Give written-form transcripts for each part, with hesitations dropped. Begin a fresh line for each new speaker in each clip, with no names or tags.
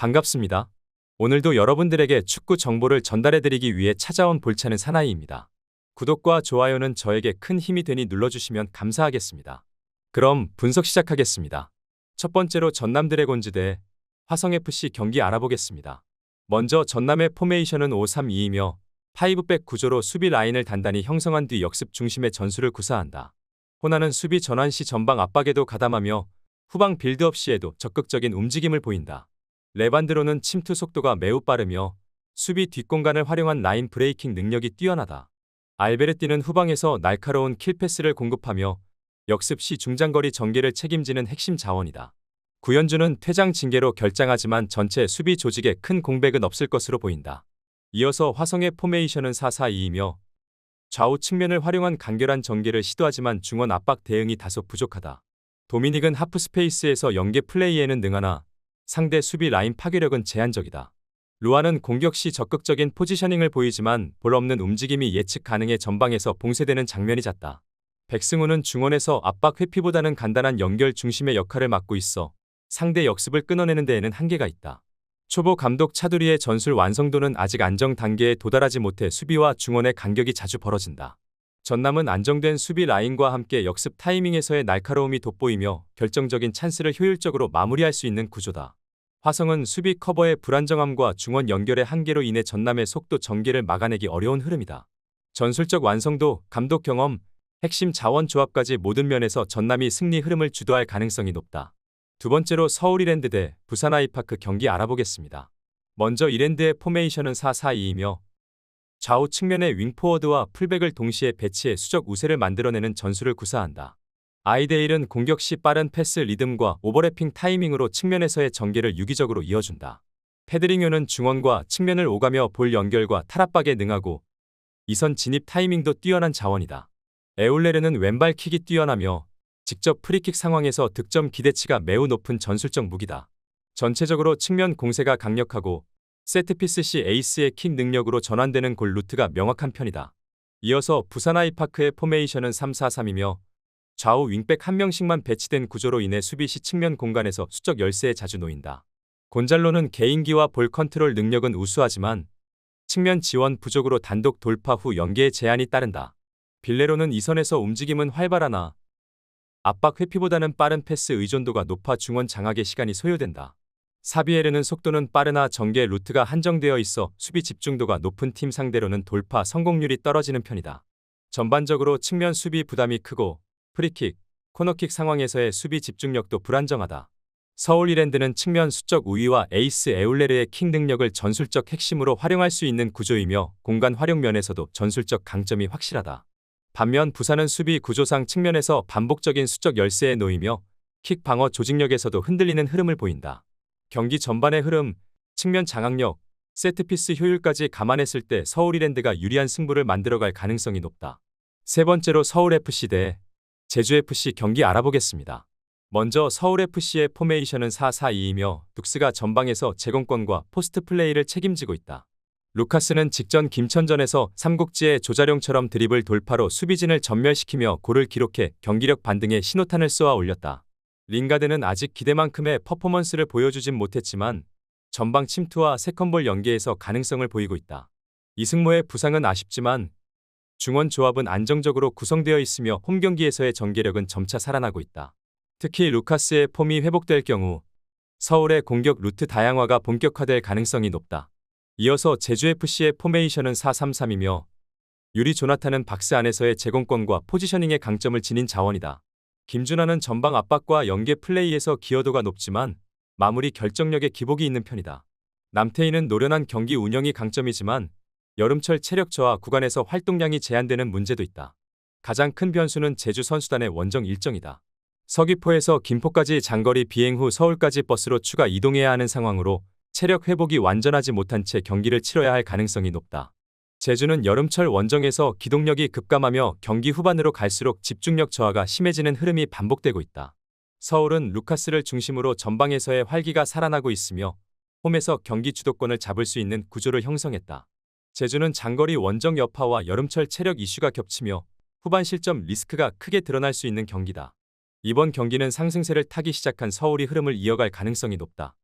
반갑습니다. 오늘도 여러분들에게 축구 정보를 전달해드리기 위해 찾아온 볼차는 사나이입니다. 구독과 좋아요는 저에게 큰 힘이 되니 눌러주시면 감사하겠습니다. 그럼 분석 시작하겠습니다. 첫 번째로 전남 드래곤즈 대 화성FC 경기 알아보겠습니다. 먼저 전남의 포메이션은 5-3-2이며 5백 구조로 수비 라인을 단단히 형성한 뒤 역습 중심의 전술을 구사한다. 호나는 수비 전환 시 전방 압박에도 가담하며 후방 빌드업 시에도 적극적인 움직임을 보인다. 레반드로는 침투 속도가 매우 빠르며 수비 뒷공간을 활용한 라인 브레이킹 능력이 뛰어나다. 알베르티는 후방에서 날카로운 킬패스를 공급하며 역습 시 중장거리 전개를 책임지는 핵심 자원이다. 구현주는 퇴장 징계로 결장하지만 전체 수비 조직에 큰 공백은 없을 것으로 보인다. 이어서 화성의 포메이션은 4-4-2이며 좌우 측면을 활용한 간결한 전개를 시도하지만 중원 압박 대응이 다소 부족하다. 도미닉은 하프 스페이스에서 연계 플레이에는 능하나 상대 수비 라인 파괴력은 제한적이다. 루아는 공격 시 적극적인 포지셔닝을 보이지만 볼 없는 움직임이 예측 가능해 전방에서 봉쇄되는 장면이 잦다. 백승우는 중원에서 압박 회피보다는 간단한 연결 중심의 역할을 맡고 있어 상대 역습을 끊어내는 데에는 한계가 있다. 초보 감독 차두리의 전술 완성도는 아직 안정 단계에 도달하지 못해 수비와 중원의 간격이 자주 벌어진다. 전남은 안정된 수비 라인과 함께 역습 타이밍에서의 날카로움이 돋보이며 결정적인 찬스를 효율적으로 마무리할 수 있는 구조다. 화성은 수비 커버의 불안정함과 중원 연결의 한계로 인해 전남의 속도 전개를 막아내기 어려운 흐름이다. 전술적 완성도, 감독 경험, 핵심 자원 조합까지 모든 면에서 전남이 승리 흐름을 주도할 가능성이 높다. 두 번째로 서울 이랜드 대 부산 아이파크 경기 알아보겠습니다. 먼저 이랜드의 포메이션은 4-4-2이며 좌우 측면의 윙포워드와 풀백을 동시에 배치해 수적 우세를 만들어내는 전술을 구사한다. 아이데일은 공격 시 빠른 패스 리듬과 오버래핑 타이밍으로 측면에서의 전개를 유기적으로 이어준다. 페드링요는 중원과 측면을 오가며 볼 연결과 탈압박에 능하고 이선 진입 타이밍도 뛰어난 자원이다. 에울레르는 왼발 킥이 뛰어나며 직접 프리킥 상황에서 득점 기대치가 매우 높은 전술적 무기다. 전체적으로 측면 공세가 강력하고 세트피스 시 에이스의 킥 능력으로 전환되는 골 루트가 명확한 편이다. 이어서 부산 아이파크의 포메이션은 3-4-3이며 좌우 윙백 한 명씩만 배치된 구조로 인해 수비 시 측면 공간에서 수적 열세에 자주 놓인다. 곤잘로는 개인기와 볼 컨트롤 능력은 우수하지만 측면 지원 부족으로 단독 돌파 후 연계에 제한이 따른다. 빌레로는 이선에서 움직임은 활발하나 압박 회피보다는 빠른 패스 의존도가 높아 중원 장악에 시간이 소요된다. 사비에르는 속도는 빠르나 전개 루트가 한정되어 있어 수비 집중도가 높은 팀 상대로는 돌파 성공률이 떨어지는 편이다. 전반적으로 측면 수비 부담이 크고 프리킥, 코너킥 상황에서의 수비 집중력도 불안정하다. 서울 이랜드는 측면 수적 우위와 에이스 에울레르의 킥 능력을 전술적 핵심으로 활용할 수 있는 구조이며 공간 활용 면에서도 전술적 강점이 확실하다. 반면 부산은 수비 구조상 측면에서 반복적인 수적 열세에 놓이며 킥 방어 조직력에서도 흔들리는 흐름을 보인다. 경기 전반의 흐름, 측면 장악력, 세트피스 효율까지 감안했을 때 서울 이랜드가 유리한 승부를 만들어갈 가능성이 높다. 세 번째로 서울FC 대 제주FC 경기 알아보겠습니다. 먼저 서울FC의 포메이션은 4-4-2이며 둑스가 전방에서 제공권과 포스트 플레이를 책임지고 있다. 루카스는 직전 김천전에서 삼국지의 조자룡처럼 드리블 돌파로 수비진을 전멸시키며 골을 기록해 경기력 반등에 신호탄을 쏘아 올렸다. 링가드는 아직 기대만큼의 퍼포먼스를 보여주진 못했지만 전방 침투와 세컨볼 연계에서 가능성을 보이고 있다. 이승모의 부상은 아쉽지만 중원 조합은 안정적으로 구성되어 있으며 홈경기에서의 전개력은 점차 살아나고 있다. 특히 루카스의 폼이 회복될 경우 서울의 공격 루트 다양화가 본격화될 가능성이 높다. 이어서 제주FC의 포메이션은 4-3-3이며 유리 조나탄은 박스 안에서의 제공권과 포지셔닝의 강점을 지닌 자원이다. 김준하는 전방 압박과 연계 플레이에서 기여도가 높지만 마무리 결정력에 기복이 있는 편이다. 남태희는 노련한 경기 운영이 강점이지만 여름철 체력 저하 구간에서 활동량이 제한되는 문제도 있다. 가장 큰 변수는 제주 선수단의 원정 일정이다. 서귀포에서 김포까지 장거리 비행 후 서울까지 버스로 추가 이동해야 하는 상황으로 체력 회복이 완전하지 못한 채 경기를 치러야 할 가능성이 높다. 제주는 여름철 원정에서 기동력이 급감하며 경기 후반으로 갈수록 집중력 저하가 심해지는 흐름이 반복되고 있다. 서울은 루카스를 중심으로 전방에서의 활기가 살아나고 있으며 홈에서 경기 주도권을 잡을 수 있는 구조를 형성했다. 제주는 장거리 원정 여파와 여름철 체력 이슈가 겹치며 후반 실점 리스크가 크게 드러날 수 있는 경기다. 이번 경기는 상승세를 타기 시작한 서울이 흐름을 이어갈 가능성이 높다.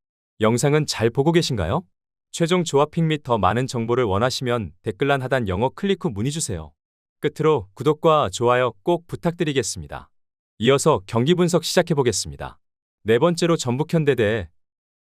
영상은 잘 보고 계신가요? 최종 조합픽 및 더 많은 정보를 원하시면 댓글란 하단 영어 클릭 후 문의주세요. 끝으로 구독과 좋아요 꼭 부탁드리겠습니다. 이어서 경기 분석 시작해보겠습니다. 네 번째로 전북현대 대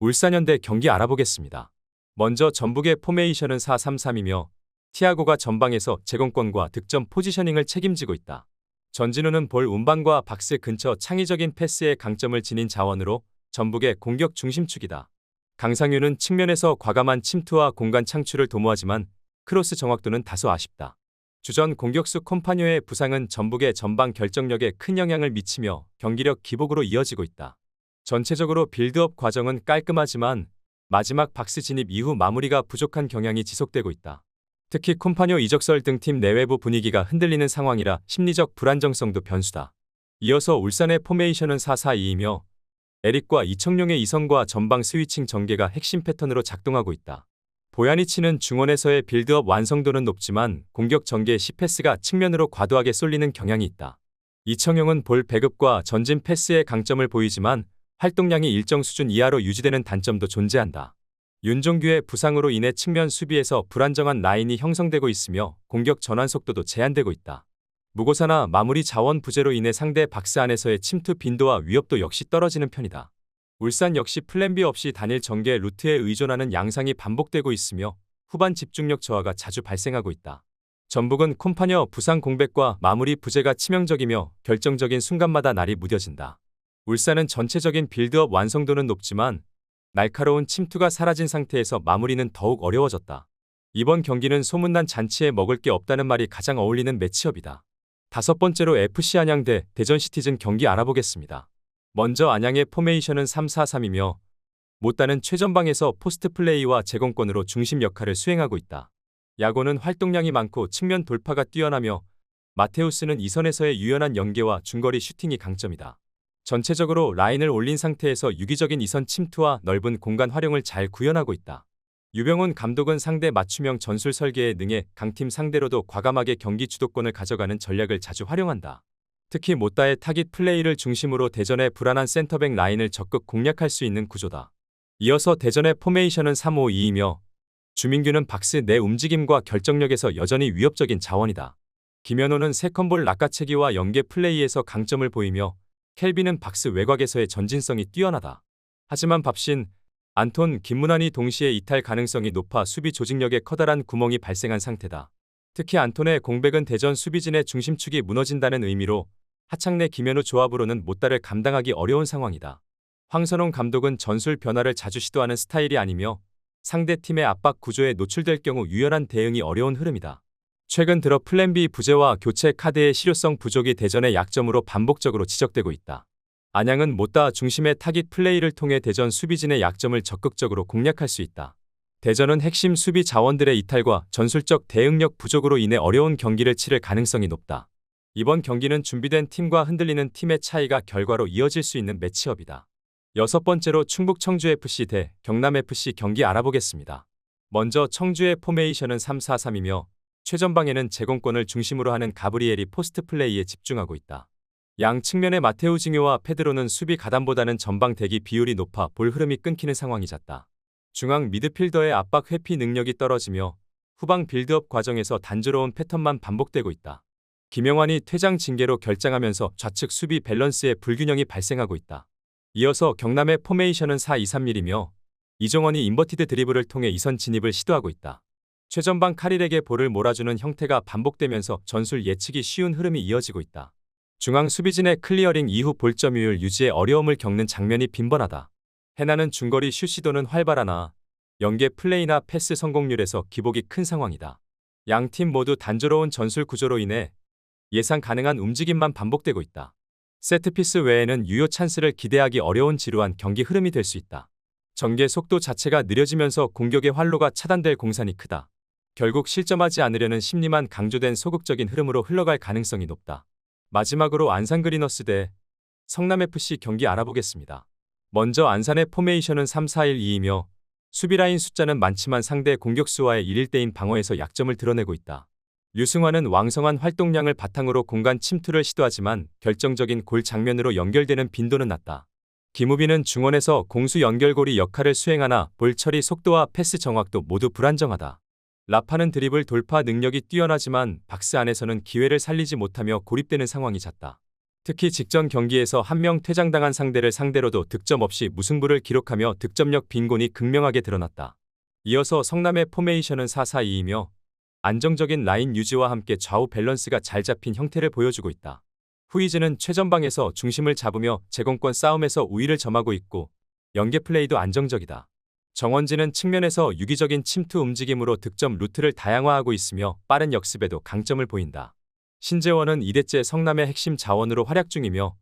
울산현대 경기 알아보겠습니다. 먼저 전북의 포메이션은 4-3-3이며 티아고가 전방에서 제공권과 득점 포지셔닝을 책임지고 있다. 전진우는 볼 운반과 박스 근처 창의적인 패스의 강점을 지닌 자원으로 전북의 공격 중심축이다. 강상윤은 측면에서 과감한 침투와 공간 창출을 도모하지만 크로스 정확도는 다소 아쉽다. 주전 공격수 콤파뇨의 부상은 전북의 전방 결정력에 큰 영향을 미치며 경기력 기복으로 이어지고 있다. 전체적으로 빌드업 과정은 깔끔하지만 마지막 박스 진입 이후 마무리가 부족한 경향이 지속되고 있다. 특히 콤파뇨 이적설 등 팀 내외부 분위기가 흔들리는 상황이라 심리적 불안정성도 변수다. 이어서 울산의 포메이션은 4-4-2이며 에릭과 이청용의 이선과 전방 스위칭 전개가 핵심 패턴으로 작동하고 있다. 보야니치는 중원에서의 빌드업 완성도는 높지만 공격 전개 시 패스가 측면으로 과도하게 쏠리는 경향이 있다. 이청용은 볼 배급과 전진 패스의 강점을 보이지만 활동량이 일정 수준 이하로 유지되는 단점도 존재한다. 윤종규의 부상으로 인해 측면 수비에서 불안정한 라인이 형성되고 있으며 공격 전환 속도도 제한되고 있다. 무고사나 마무리 자원 부재로 인해 상대 박스 안에서의 침투 빈도와 위협도 역시 떨어지는 편이다. 울산 역시 플랜 B 없이 단일 전개 루트에 의존하는 양상이 반복되고 있으며 후반 집중력 저하가 자주 발생하고 있다. 전북은 콤파녀 부상 공백과 마무리 부재가 치명적이며 결정적인 순간마다 날이 무뎌진다. 울산은 전체적인 빌드업 완성도는 높지만 날카로운 침투가 사라진 상태에서 마무리는 더욱 어려워졌다. 이번 경기는 소문난 잔치에 먹을 게 없다는 말이 가장 어울리는 매치업이다. 다섯 번째로 FC 안양 대 대전 시티즌 경기 알아보겠습니다. 먼저 안양의 포메이션은 3-4-3이며 못다는 최전방에서 포스트 플레이와 제공권으로 중심 역할을 수행하고 있다. 야고는 활동량이 많고 측면 돌파가 뛰어나며 마테우스는 이선에서의 유연한 연계와 중거리 슈팅이 강점이다. 전체적으로 라인을 올린 상태에서 유기적인 이선 침투와 넓은 공간 활용을 잘 구현하고 있다. 유병훈 감독은 상대 맞춤형 전술 설계에 능해 강팀 상대로도 과감하게 경기 주도권을 가져가는 전략을 자주 활용한다. 특히 못다의 타깃 플레이를 중심으로 대전의 불안한 센터백 라인을 적극 공략할 수 있는 구조다. 이어서 대전의 포메이션은 3-5-2이며 주민규는 박스 내 움직임과 결정력에서 여전히 위협적인 자원이다. 김현호는 세컨볼 낚아채기와 연계 플레이에서 강점을 보이며 켈빈은 박스 외곽에서의 전진성이 뛰어나다. 하지만 밥신, 안톤, 김문환이 동시에 이탈 가능성이 높아 수비 조직력에 커다란 구멍이 발생한 상태다. 특히 안톤의 공백은 대전 수비진의 중심축이 무너진다는 의미로 하창래 김현우 조합으로는 못다를 감당하기 어려운 상황이다. 황선홍 감독은 전술 변화를 자주 시도하는 스타일이 아니며 상대 팀의 압박 구조에 노출될 경우 유연한 대응이 어려운 흐름이다. 최근 들어 플랜 B 부재와 교체 카드의 실효성 부족이 대전의 약점으로 반복적으로 지적되고 있다. 안양은 못다 중심의 타깃 플레이를 통해 대전 수비진의 약점을 적극적으로 공략할 수 있다. 대전은 핵심 수비 자원들의 이탈과 전술적 대응력 부족으로 인해 어려운 경기를 치를 가능성이 높다. 이번 경기는 준비된 팀과 흔들리는 팀의 차이가 결과로 이어질 수 있는 매치업이다. 여섯 번째로 충북 청주FC 대 경남FC 경기 알아보겠습니다. 먼저 청주의 포메이션은 3-4-3이며 최전방에는 제공권을 중심으로 하는 가브리엘이 포스트 플레이에 집중하고 있다. 양 측면의 마테우징요와 페드로는 수비 가담보다는 전방 대기 비율이 높아 볼 흐름이 끊기는 상황이 잦다. 중앙 미드필더의 압박 회피 능력이 떨어지며 후방 빌드업 과정에서 단조로운 패턴만 반복되고 있다. 김영환이 퇴장 징계로 결장하면서 좌측 수비 밸런스의 불균형이 발생하고 있다. 이어서 경남의 포메이션은 4-2-3-1이며 이종원이 인버티드 드리블을 통해 이선 진입을 시도하고 있다. 최전방 카릴에게 볼을 몰아주는 형태가 반복되면서 전술 예측이 쉬운 흐름이 이어지고 있다. 중앙 수비진의 클리어링 이후 볼점유율 유지에 어려움을 겪는 장면이 빈번하다. 해나는 중거리 슛 시도는 활발하나 연계 플레이나 패스 성공률에서 기복이 큰 상황이다. 양 팀 모두 단조로운 전술 구조로 인해 예상 가능한 움직임만 반복되고 있다. 세트피스 외에는 유효 찬스를 기대하기 어려운 지루한 경기 흐름이 될 수 있다. 전개 속도 자체가 느려지면서 공격의 활로가 차단될 공산이 크다. 결국 실점하지 않으려는 심리만 강조된 소극적인 흐름으로 흘러갈 가능성이 높다. 마지막으로 안산 그리너스 대 성남FC 경기 알아보겠습니다. 먼저 안산의 포메이션은 3-4-1-2이며 수비라인 숫자는 많지만 상대 공격수와의 1-1대인 방어에서 약점을 드러내고 있다. 류승환은 왕성한 활동량을 바탕으로 공간 침투를 시도하지만 결정적인 골 장면으로 연결되는 빈도는 낮다. 김우빈은 중원에서 공수 연결고리 역할을 수행하나 볼 처리 속도와 패스 정확도 모두 불안정하다. 라파는 드리블 돌파 능력이 뛰어나지만 박스 안에서는 기회를 살리지 못하며 고립되는 상황이 잦다. 특히 직전 경기에서 한 명 퇴장당한 상대를 상대로도 득점 없이 무승부를 기록하며 득점력 빈곤이 극명하게 드러났다. 이어서 성남의 포메이션은 4-4-2이며 안정적인 라인 유지와 함께 좌우 밸런스가 잘 잡힌 형태를 보여주고 있다. 후이즈는 최전방에서 중심을 잡으며 제공권 싸움에서 우위를 점하고 있고 연계 플레이도 안정적이다. 정원진은 측면에서 유기적인 침투 움직임으로 득점 루트를 다양화하고 있으며 빠른 역습에도 강점을 보인다. 신재원은 2대째 성남의 핵심 자원으로 활약 중이며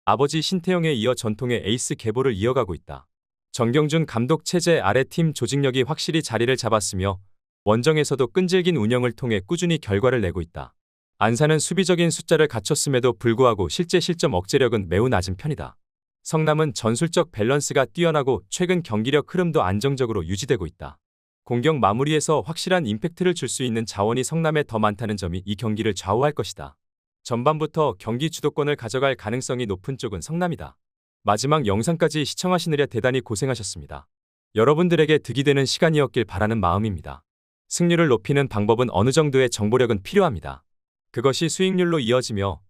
아버지 신태용에 이어 전통의 에이스 계보를 이어가고 있다. 정경준 감독 체제 아래 팀 조직력이 확실히 자리를 잡았으며 원정에서도 끈질긴 운영을 통해 꾸준히 결과를 내고 있다. 안산은 수비적인 숫자를 갖췄음에도 불구하고 실제 실점 억제력은 매우 낮은 편이다. 성남은 전술적 밸런스가 뛰어나고 최근 경기력 흐름도 안정적으로 유지되고 있다. 공격 마무리에서 확실한 임팩트를 줄 수 있는 자원이 성남에 더 많다는 점이 이 경기를 좌우할 것이다. 전반부터 경기 주도권을 가져갈 가능성이 높은 쪽은 성남이다. 마지막 영상까지 시청하시느라 대단히 고생하셨습니다. 여러분들에게 득이 되는 시간이었길 바라는 마음입니다. 승률을 높이는 방법은 어느 정도의 정보력은 필요합니다. 그것이 수익률로 이어지며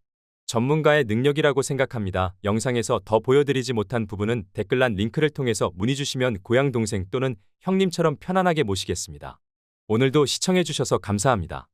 전문가의 능력이라고 생각합니다. 영상에서 더 보여드리지 못한 부분은 댓글란 링크를 통해서 문의 주시면 고향 동생 또는 형님처럼 편안하게 모시겠습니다. 오늘도 시청해주셔서 감사합니다.